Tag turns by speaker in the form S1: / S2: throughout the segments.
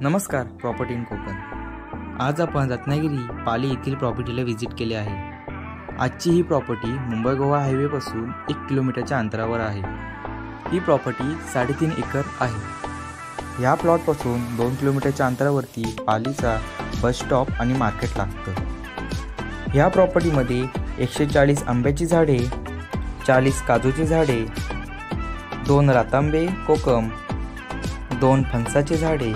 S1: नमस्कार property in Konkan. आज आपण रत्नागिरी पाली येथील प्रॉपर्टीला व्हिजिट केले आहे। आजची ही प्रॉपर्टी मुंबई गोवा हायवेपासून 1 किलोमीटरच्या अंतरावर आहे। ही प्रॉपर्टी 3.5 एकर आहे। या प्लॉटपासून 2 किलोमीटरच्या अंतरावरती पालीचा बस स्टॉप आणि मार्केट लागतं। या प्रॉपर्टीमध्ये 140 आंब्याची झाडे, 40 काजूची झाडे, 2 रातांबे कोकम, 2 फणसाचे झाडे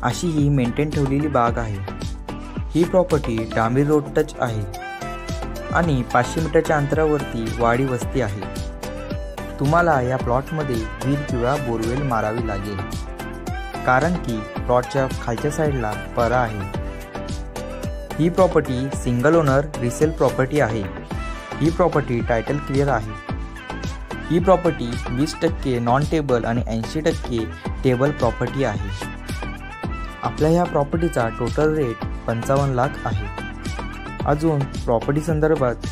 S1: अशी ही मेंटेन ठेवलेली बाग आहे। ही प्रॉपर्टी डांबरी रोड टच आहे आणि 500 मीटरच्या अंतरावरती वाडी वस्ती आहे। तुम्हाला या प्लॉटमध्ये विहीर किंवा बोरवेल मारावी लागेल, कारण की प्लॉटच्या खालच्या साईडला परा आहे। ही property single owner resale property आहे। ही प्रॉपर्टी टायटल क्लिअर आहे। ही प्रॉपर्टी 20% नॉन टेबल आणि 80% टेबल प्रॉपर्टी आहे। आपल्या ह्या प्रॉपर्टीचा टोटल रेट 55 लाख आहे। अजून प्रॉपर्टी संदर्भात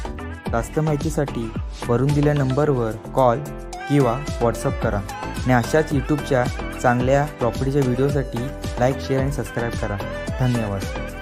S1: जास्त माहितीसाठी वरून दिलेल्या नंबरवर कॉल किंवा व्हॉट्सअप करा आणि अशाच यूट्यूबच्या चांगल्या प्रॉपर्टीच्या व्हिडिओसाठी लाईक, शेअर आणि सबस्क्राईब करा। धन्यवाद।